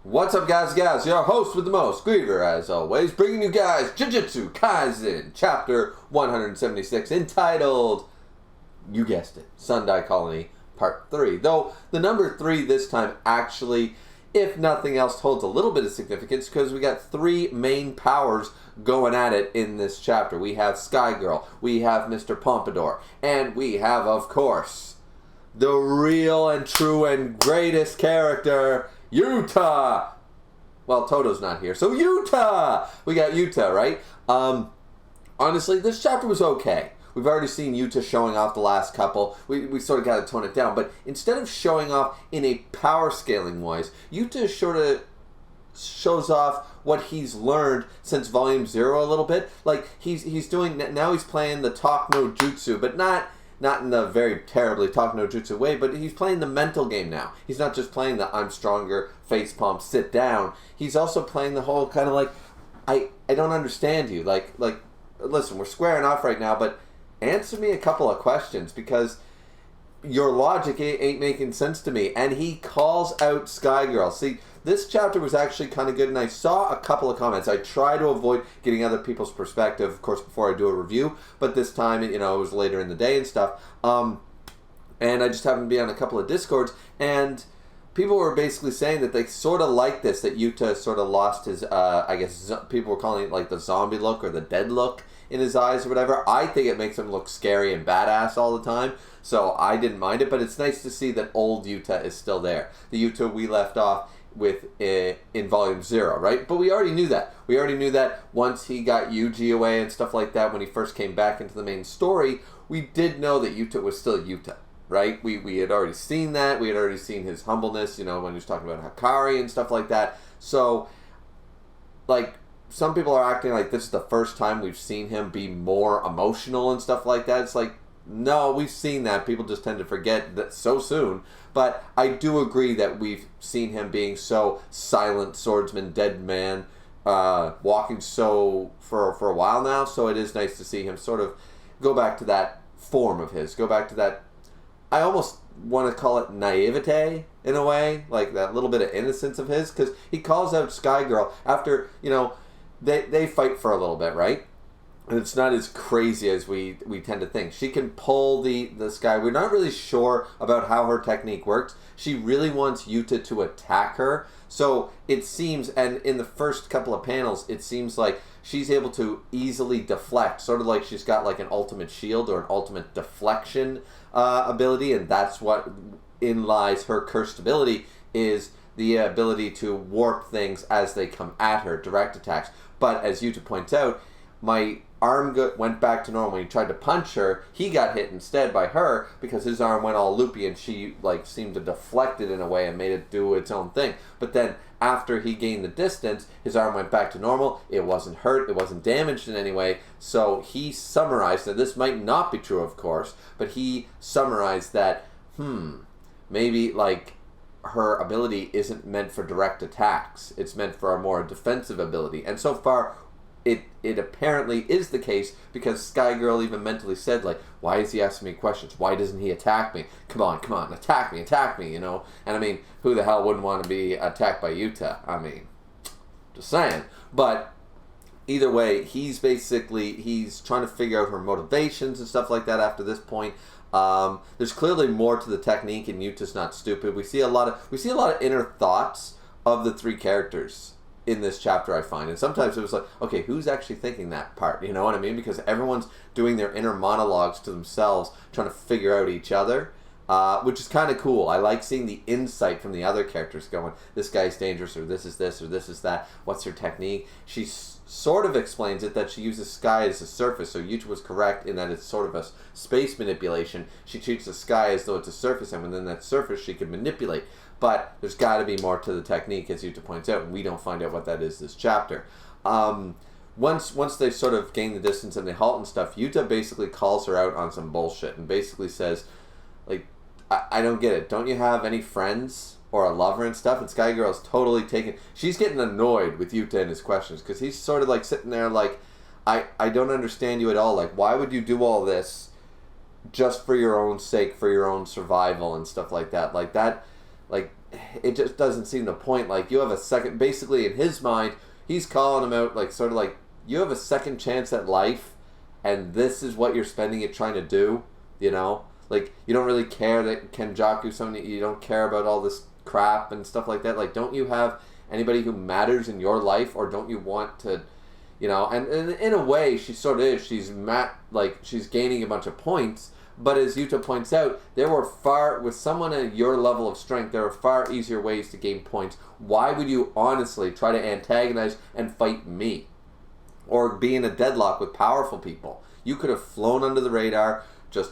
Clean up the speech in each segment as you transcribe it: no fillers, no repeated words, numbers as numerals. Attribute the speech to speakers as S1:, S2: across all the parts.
S1: What's up, guys and gals? Your host with the most, Griever, as always, bringing you guys Jujustu Kaisen, chapter 176, entitled, you guessed it, Sundai Colony, part 3. Though, the number 3 this time actually, if nothing else, holds a little bit of significance because we got 3 main powers going at it in this chapter. We have Sky Girl, we have Mr. Pompadour, and we have, of course, the real and true and greatest character, Yuta! Well, Toto's not here, so Yuta! We got Yuta, right? Honestly, this chapter was okay. We've already seen Yuta showing off the last couple. We sort of got to tone it down. But instead of showing off in a power scaling wise, Yuta sort of shows off what he's learned since Volume 0 a little bit. Like, he's doing, now he's playing the Talk No Jutsu, but not in the very terribly Talk No Jutsu way, but he's playing the mental game now. He's not just playing the I'm stronger, facepalm, sit down. He's also playing the whole kind of like, I don't understand you. Like, listen, we're squaring off right now, but answer me a couple of questions because your logic ain't making sense to me. And he calls out Sky Girl. See, this chapter was actually kind of good, and I saw a couple of comments. I try to avoid getting other people's perspective, of course, before I do a review, but this time, it was later in the day and stuff. And I just happened to be on a couple of Discords, and people were basically saying that they sort of like this, that Yuta sort of lost his, I guess people were calling it like the zombie look or the dead look in his eyes or whatever. I think it makes him look scary and badass all the time, so I didn't mind it, but it's nice to see that old Yuta is still there. The Yuta we left off with in Volume 0, right? But we already knew that. We already knew that once he got Yuji away and stuff like that, when he first came back into the main story, we did know that Yuta was still Yuta, right? We had already seen that. We had already seen his humbleness, when he was talking about Hakari and stuff like that. So, like, some people are acting like this is the first time we've seen him be more emotional and stuff like that. It's like, no, we've seen that. People just tend to forget that so soon. But I do agree that we've seen him being so silent, swordsman, dead man, walking so for a while now. So it is nice to see him sort of go back to that form of his. Go back to that, I almost want to call it naivete in a way. Like that little bit of innocence of his. Because he calls out Sky Girl after, they fight for a little bit, right? And it's not as crazy as we tend to think. She can pull the Sky. We're not really sure about how her technique works. She really wants Yuta to attack her. So it seems, and in the first couple of panels, it seems like she's able to easily deflect. Sort of like she's got like an ultimate shield or an ultimate deflection ability. And that's what in lies her cursed ability, is the ability to warp things as they come at her, direct attacks. But as Yuta points out, my arm went back to normal. When he tried to punch her, he got hit instead by her because his arm went all loopy and she seemed to deflect it in a way and made it do its own thing. But then after he gained the distance, his arm went back to normal. It wasn't hurt. It wasn't damaged in any way. So he summarized that this might not be true, of course, but he summarized that, maybe her ability isn't meant for direct attacks. It's meant for a more defensive ability. And so far, it apparently is the case because Sky Girl even mentally said, why is he asking me questions? Why doesn't he attack me? Come on, attack me, And I mean, who the hell wouldn't want to be attacked by Yuta? I mean, just saying. But either way, he's trying to figure out her motivations and stuff like that after this point. There's clearly more to the technique, and Yuta's not stupid. We see a lot of inner thoughts of the 3 characters in this chapter, I find. And sometimes it was like, okay, who's actually thinking that part? You know what I mean? Because everyone's doing their inner monologues to themselves, trying to figure out each other, which is kind of cool. I like seeing the insight from the other characters going, this guy's dangerous, or this is this, or this is that. What's her technique? She sort of explains it that she uses sky as a surface, so Yuta was correct in that it's sort of a space manipulation. She treats the sky as though it's a surface, and within that surface she can manipulate. But there's got to be more to the technique, as Yuta points out, and we don't find out what that is this chapter. Once they sort of gain the distance and they halt and stuff, Yuta basically calls her out on some bullshit and basically says, I don't get it. Don't you have any friends or a lover and stuff? And Sky Girl's totally she's getting annoyed with Yuta and his questions because he's sort of sitting there I don't understand you at all. Why would you do all this just for your own sake, for your own survival and stuff like that? it just doesn't seem the point. Like, you have a second, basically in his mind, he's calling him out, like, sort of like, you have a second chance at life, and this is what you're spending it trying to do, you know? Like, you don't really care that Kenjaku, something, you don't care about all this crap and stuff like that. Like, don't you have anybody who matters in your life, or don't you want to, you know? And in a way, she sort of is. She's gaining a bunch of points, but as Yuta points out, with someone at your level of strength, there are far easier ways to gain points. Why would you honestly try to antagonize and fight me? Or be in a deadlock with powerful people? You could have flown under the radar, just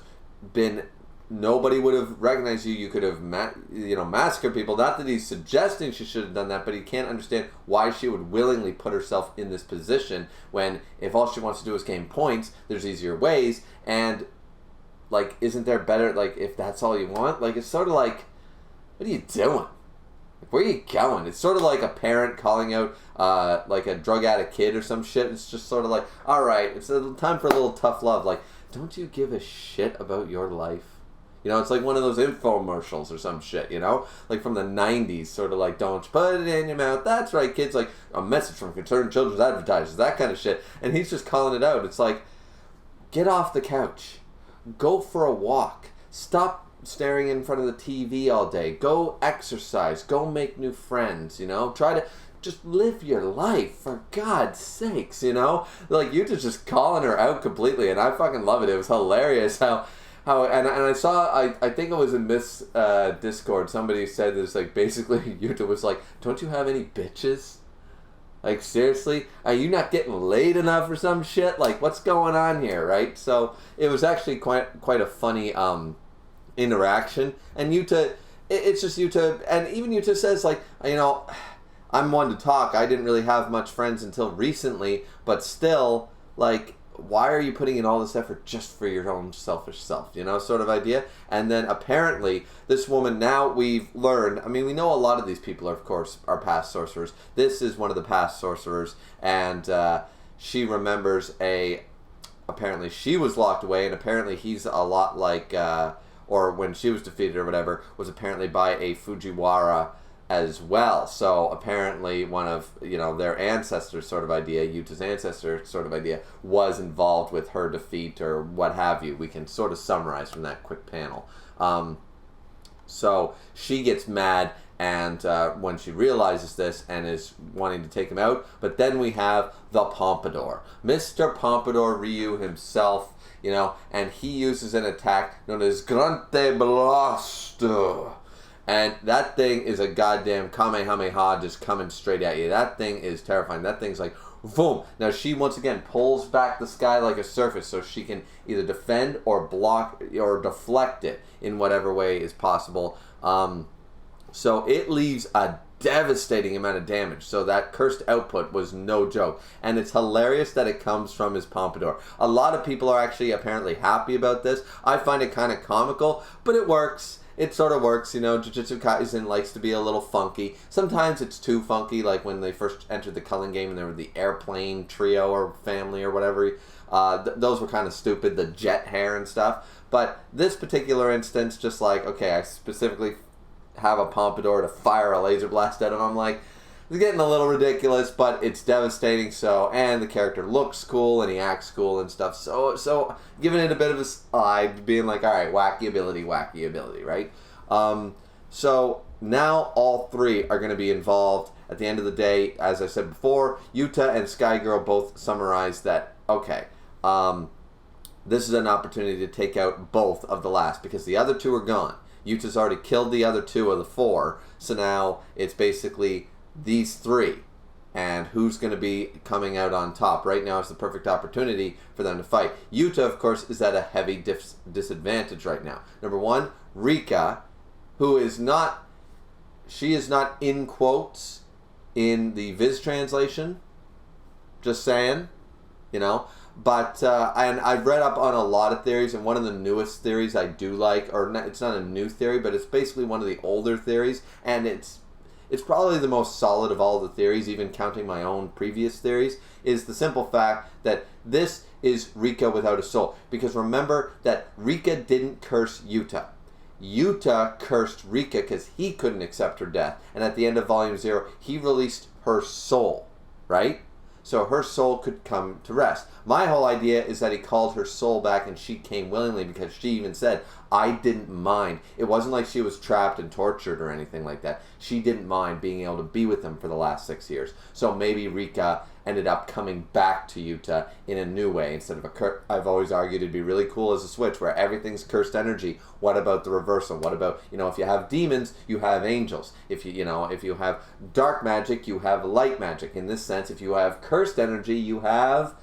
S1: been, nobody would have recognized you. You could have massacred people. Not that he's suggesting she should have done that, but he can't understand why she would willingly put herself in this position when, if all she wants to do is gain points, there's easier ways. And, like, isn't there better, like, if that's all you want? Like, it's sort of like, what are you doing? Where are you going? It's sort of like a parent calling out like a drug addict kid or some shit. It's just sort of like, all right, it's time for a little tough love. Like, don't you give a shit about your life? You know, it's like one of those infomercials or some shit, you know? Like from the 90s, sort of like, don't put it in your mouth. That's right, kids. Like, a message from Concerned Children's Advertisers, that kind of shit. And he's just calling it out. It's like, get off the couch. Go for a walk. Stop staring in front of the TV all day. Go exercise. Go make new friends, you know? Try to just live your life, for God's sakes, you know? Like, you're just calling her out completely, and I fucking love it. It was hilarious how and I saw, I think it was in this Discord, somebody said this, like, basically, Yuta was like, don't you have any bitches? Like, seriously? Are you not getting laid enough or some shit? Like, what's going on here, right? So, it was actually quite a funny interaction. And Yuta, it's just Yuta, and even Yuta says, like, you know, I'm one to talk. I didn't really have much friends until recently, but still, like, why are you putting in all this effort just for your own selfish self, you know, sort of idea? And then apparently this woman, now we've learned, I mean, we know a lot of these people are, of course, are past sorcerers. This is one of the past sorcerers, and she remembers apparently she was locked away, and apparently he's a lot like, or when she was defeated or whatever, was apparently by a Fujiwara as well. So apparently one of, you know, their ancestors sort of idea, Yuta's ancestor sort of idea, was involved with her defeat or what have you. We can sort of summarize from that quick panel. So she gets mad, and when she realizes this and is wanting to take him out, but then we have the Pompadour. Mr. Pompadour Ryu himself, you know, and he uses an attack known as Grande Blaster. And that thing is a goddamn Kamehameha just coming straight at you. That thing is terrifying. That thing's like, boom. Now she once again pulls back the sky like a surface so she can either defend or block or deflect it in whatever way is possible. So it leaves a devastating amount of damage. So that cursed output was no joke. And it's hilarious that it comes from his Pompadour. A lot of people are actually apparently happy about this. I find it kind of comical, but it works. It sort of works, you know. Jujutsu Kaisen likes to be a little funky. Sometimes it's too funky, like when they first entered the Culling game and there were the airplane trio or family or whatever. Those were kind of stupid, the jet hair and stuff. But this particular instance, just like, okay, I specifically have a Pompadour to fire a laser blast at him. I'm like, it's getting a little ridiculous, but it's devastating. So, and the character looks cool and he acts cool and stuff. So giving it a bit of a slide, being like, all right, wacky ability, right? So now all three are going to be involved. At the end of the day, as I said before, Yuta and Sky Girl both summarized that, okay, this is an opportunity to take out both of the last, because the other two are gone. Yuta's already killed the other two of the four, so now it's basically these three, and who's going to be coming out on top. Right now is the perfect opportunity for them to fight. Yuta, of course, is at a heavy disadvantage right now. Number one, Rika, who is not, she is not in quotes in the Viz translation, just saying, you know. But, and I've read up on a lot of theories, and one of the newest theories I do like, or not, it's not a new theory, but it's basically one of the older theories, and it's probably the most solid of all the theories, even counting my own previous theories, is the simple fact that this is Rika without a soul. Because remember that Rika didn't curse Yuta. Yuta cursed Rika because he couldn't accept her death. And at the end of Volume 0, he released her soul, right? So her soul could come to rest. My whole idea is that he called her soul back and she came willingly because she even said, I didn't mind. It wasn't like she was trapped and tortured or anything like that. She didn't mind being able to be with him for the last 6 years. So maybe Rika ended up coming back to Yuta in a new way instead of a I've always argued it'd be really cool as a Switch where everything's cursed energy. What about the reversal? What about, if you have demons, you have angels. If if you have dark magic, you have light magic. In this sense, if you have cursed energy, you have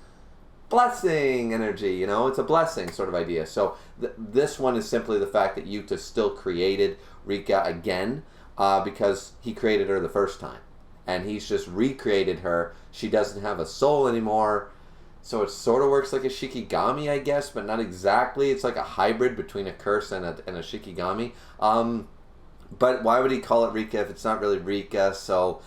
S1: blessing energy. It's a blessing sort of idea. So this one is simply the fact that Yuta still created Rika again because he created her the first time. And he's just recreated her. She doesn't have a soul anymore. So it sort of works like a Shikigami, I guess, but not exactly. It's like a hybrid between a curse and a Shikigami. But why would he call it Rika if it's not really Rika? So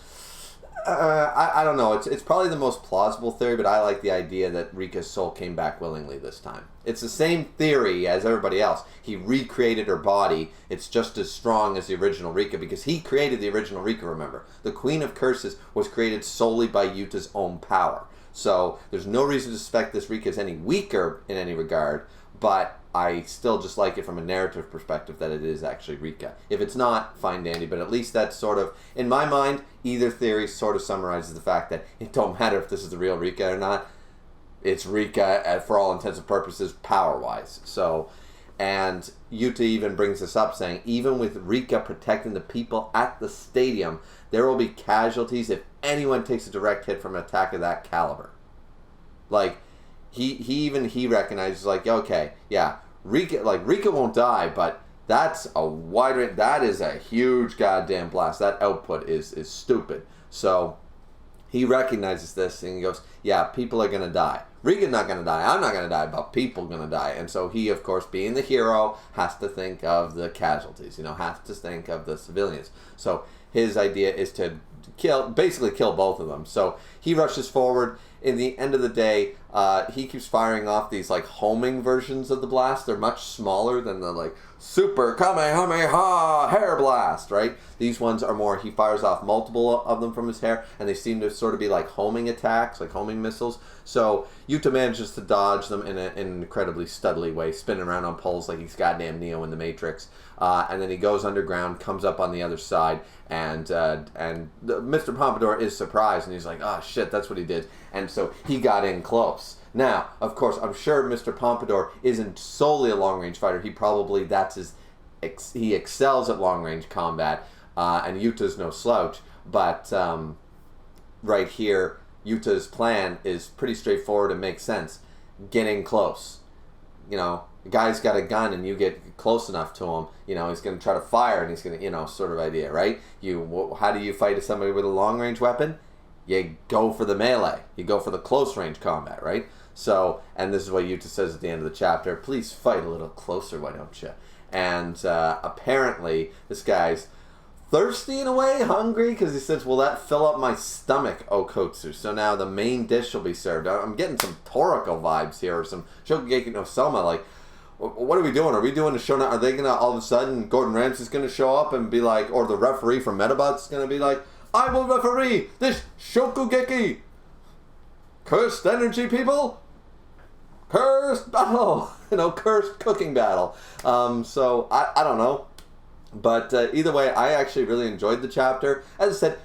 S1: I don't know. It's probably the most plausible theory, but I like the idea that Rika's soul came back willingly this time. It's the same theory as everybody else. He recreated her body. It's just as strong as the original Rika because he created the original Rika, remember. The Queen of Curses was created solely by Yuta's own power. So there's no reason to suspect this Rika is any weaker in any regard, but I still just like it from a narrative perspective that it is actually Rika. If it's not, fine dandy, but at least that's sort of, in my mind, either theory sort of summarizes the fact that it don't matter if this is the real Rika or not. It's Rika for all intents and purposes, power-wise. So, and Yuta even brings this up, saying, even with Rika protecting the people at the stadium, there will be casualties if anyone takes a direct hit from an attack of that caliber. Like, he recognizes, like, okay, yeah, Rika won't die, but that's a wide range. That is a huge goddamn blast. That output is stupid. So he recognizes this and he goes, yeah, people are gonna die. Rika's not gonna die. I'm not gonna die, but people are gonna die. And so he, of course, being the hero, has to think of the casualties. Has to think of the civilians. So his idea is to basically kill both of them. So he rushes forward. In the end of the day, he keeps firing off these like homing versions of the blast. They're much smaller than the like super Kamehameha hair blast, right? These ones are more, he fires off multiple of them from his hair, and they seem to sort of be like homing attacks, like homing missiles. So Yuta manages to dodge them in an incredibly studly way, spinning around on poles like he's goddamn Neo in the Matrix. And then he goes underground, comes up on the other side, and Mr. Pompadour is surprised, and he's like, oh shit, that's what he did. And so he got in close. Now, of course, I'm sure Mr. Pompadour isn't solely a long-range fighter. He probably, he excels at long-range combat, and Yuta's no slouch. But right here, Yuta's plan is pretty straightforward and makes sense. Get in close. The guy's got a gun and you get close enough to him, he's going to try to fire and he's going to, sort of idea, right? How do you fight somebody with a long-range weapon? You go for the melee. You go for the close-range combat, right? So, and this is what Yuta says at the end of the chapter, please fight a little closer, why don't you? And apparently, this guy's thirsty in a way, hungry, because he says, will that fill up my stomach, Okotsu? So now the main dish will be served. I'm getting some Toriko vibes here, or some Shokugeki no Soma, like, what are we doing? Are we doing a show now? Are they going to, all of a sudden, Gordon Ramsay's going to show up and be like, or the referee from Metabot's going to be like, I will referee this Shokugeki. Cursed energy, people. Cursed battle. Cursed cooking battle. So, I don't know. But either way, I actually really enjoyed the chapter. As I said,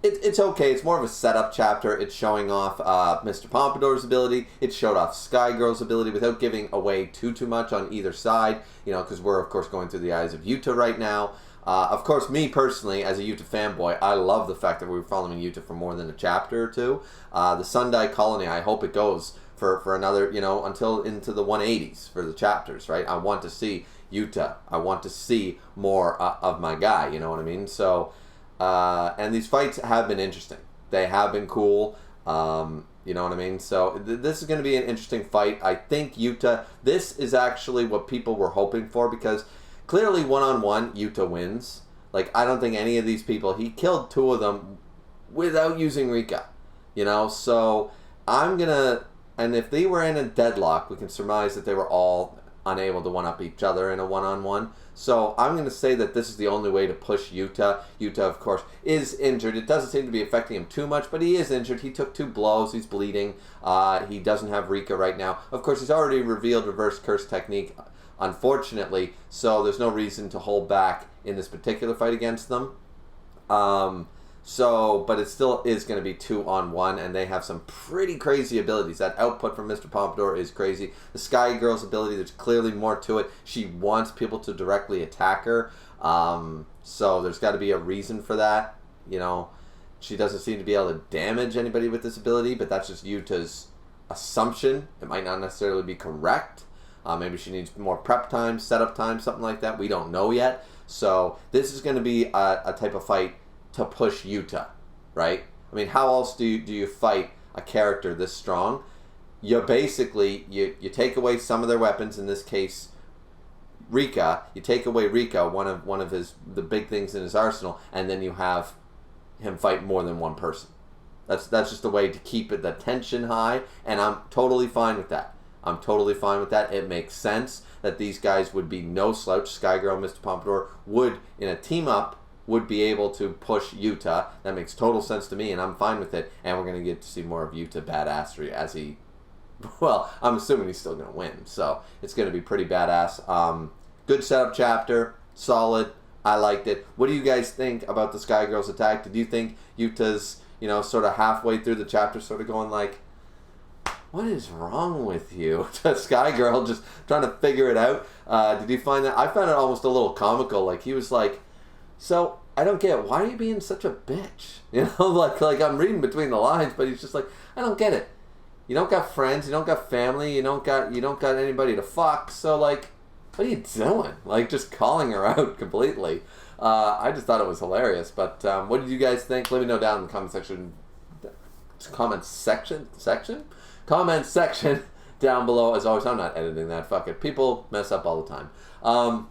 S1: it's okay. It's more of a setup chapter. It's showing off Mr. Pompadour's ability. It showed off Sky Girl's ability without giving away too much on either side. Because we're, of course, going through the eyes of Yuta right now. Of course, me personally, as a Yuta fanboy, I love the fact that we were following Yuta for more than a chapter or two. The Sundai Colony, I hope it goes for another, until into the 180s for the chapters, right? I want to see Yuta. I want to see more of my guy, you know what I mean? So, and these fights have been interesting. They have been cool, you know what I mean? So, this is going to be an interesting fight. I think Yuta, this is actually what people were hoping for, because clearly, one-on-one, Yuta wins. Like, I don't think any of these people, he killed two of them without using Rika, So I'm going to, and if they were in a deadlock, we can surmise that they were all unable to one-up each other in a one-on-one. So I'm going to say that this is the only way to push Yuta. Yuta, of course, is injured. It doesn't seem to be affecting him too much, but he is injured. He took 2 blows. He's bleeding. He doesn't have Rika right now. Of course, he's already revealed reverse curse technique, unfortunately, so there's no reason to hold back in this particular fight against them. But it still is going to be 2-on-1, and they have some pretty crazy abilities. That output from Mr. Pompadour is crazy. The Sky Girl's ability, there's clearly more to it. She wants people to directly attack her, so there's got to be a reason for that. You know, she doesn't seem to be able to damage anybody with this ability, but that's just Yuta's assumption. It might not necessarily be correct. Maybe she needs more prep time, setup time, something like that. We don't know yet. So this is going to be a type of fight to push Yuta, right? I mean, how else do you fight a character this strong? You basically, you take away some of their weapons, in this case, Rika. You take away Rika, one of the big things in his arsenal, and then you have him fight more than one person. That's just a way to keep the tension high, and I'm totally fine with that. I'm totally fine with that. It makes sense that these guys would be no slouch. Sky Girl and Mr. Pompadour would, in a team-up, would be able to push Yuta. That makes total sense to me, and I'm fine with it. And we're going to get to see more of Yuta badassery as he... Well, I'm assuming he's still going to win, so it's going to be pretty badass. Good setup chapter. Solid. I liked it. What do you guys think about the Sky Girl's attack? Did you think Yuta's, sort of halfway through the chapter sort of going like, what is wrong with you? Sky Girl just trying to figure it out. Did you find that? I found it almost a little comical. Like, he was like, so, I don't get it. Why are you being such a bitch? Like I'm reading between the lines, but he's just like, I don't get it. You don't got friends, you don't got family, you don't got anybody to fuck, so like, what are you doing? Like, just calling her out completely. I just thought it was hilarious. But what did you guys think? Let me know down in the comment section. Comment section down below. As always, I'm not editing that. Fuck it. People mess up all the time.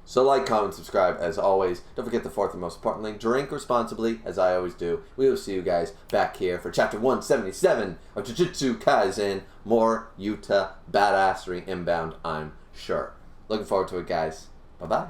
S1: So like, comment, subscribe, as always. Don't forget the fourth and most importantly, drink responsibly, as I always do. We will see you guys back here for Chapter 177 of Jujustu Kaisen. More Yuta badassery inbound, I'm sure. Looking forward to it, guys. Bye-bye.